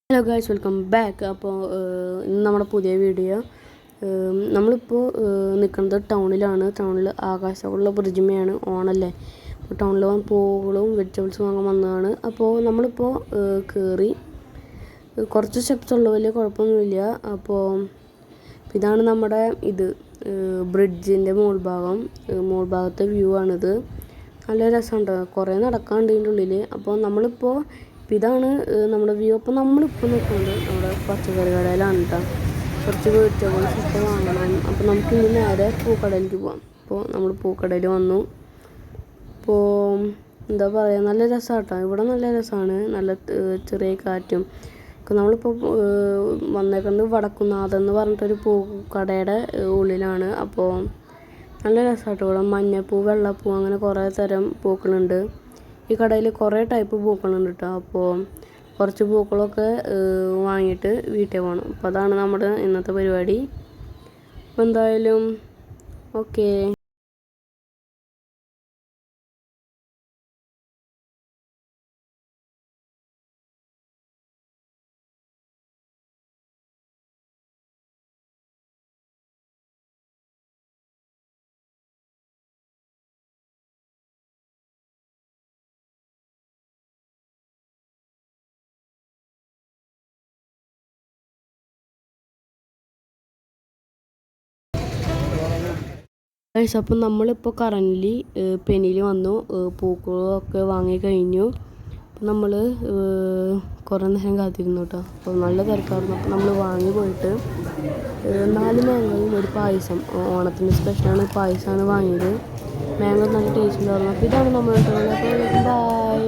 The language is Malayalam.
Hello guys, welcome back. അപ്പോൾ ഇന്ന് നമ്മുടെ പുതിയ വീഡിയോ. നമ്മളിപ്പോൾ നിൽക്കുന്നത് ടൗണിൽ ആകാശമുള്ള ബ്രിഡ്ജിമയാണ്. ഓണല്ലേ, അപ്പോൾ ടൗണിൽ പൂകളും വെജിറ്റബിൾസും വാങ്ങാൻ വന്നതാണ്. അപ്പോൾ നമ്മളിപ്പോൾ കയറി കുറച്ച് സ്റ്റെപ്സ് ഉള്ളൂ, വലിയ കുഴപ്പമൊന്നുമില്ല. അപ്പോൾ ഇതാണ് നമ്മുടെ ബ്രിഡ്ജിൻ്റെ മുകൾ ഭാഗത്തെ വ്യൂ ആണിത്. നല്ല രസമുണ്ട്, കുറേ നടക്കാണ്ട് ഇതിൻ്റെ ഉള്ളിൽ. അപ്പോൾ നമ്മളിപ്പോൾ ഇതാണ് നമ്മുടെ വ്യൂ. അപ്പോൾ നമ്മളിപ്പോൾ നിൽക്കുന്നത് നമ്മുടെ പച്ചക്കറി കടയിലാണ് കേട്ടോ. കുറച്ച് വെജിറ്റബിൾസ് ഒക്കെ വാങ്ങണം. അപ്പോൾ നമുക്ക് ഇനി നേരെ പൂക്കടയിലേക്ക് പോകാം. അപ്പോൾ നമ്മൾ പൂക്കടയിൽ വന്നു. അപ്പോൾ എന്താ പറയുക, നല്ല രസമാണ് കേട്ടോ. ഇവിടെ നല്ല രസമാണ്, നല്ല ചെറിയ കാറ്റും. നമ്മളിപ്പോൾ വന്നേക്കുന്നത് വടക്കുന്നാഥൻ എന്ന് പറഞ്ഞിട്ടൊരു പൂക്കടയുടെ ഉള്ളിലാണ്. അപ്പോൾ നല്ല രസമായിട്ട് ഇവിടെ മഞ്ഞപ്പൂ, വെള്ളപ്പൂ, അങ്ങനെ കുറേ തരം പൂക്കളുണ്ട്. ഈ കടയിൽ കുറേ ടൈപ്പ് പൂക്കളുണ്ട് കേട്ടോ. അപ്പോൾ കുറച്ച് പൂക്കളൊക്കെ വാങ്ങിയിട്ട് വീട്ടിൽ പോകണം. അപ്പോൾ അതാണ് നമ്മുടെ ഇന്നത്തെ പരിപാടി. അപ്പോൾ എന്തായാലും ഓക്കേ. അപ്പം നമ്മളിപ്പോൾ കറൻ്റ് പെനിയിൽ വന്നു. പൂക്കളൊക്കെ വാങ്ങി കഴിഞ്ഞു. അപ്പം നമ്മൾ കുറേ നേരം കാത്തിരുന്നു കേട്ടോ. അപ്പോൾ നല്ല തിരക്കായിരുന്നു. അപ്പോൾ നമ്മൾ വാങ്ങി പോയിട്ട് 4 മാങ്ങയും ഒരു പായസം, ഓണത്തിൻ്റെ സ്പെഷ്യലാണ് പായസമാണ് വാങ്ങിയത്. മാങ്ങ നല്ല ടേസ്റ്റ് ഉണ്ടായിരുന്നു. അപ്പോൾ ഇതാണ് നമ്മളുടെ ബൈ.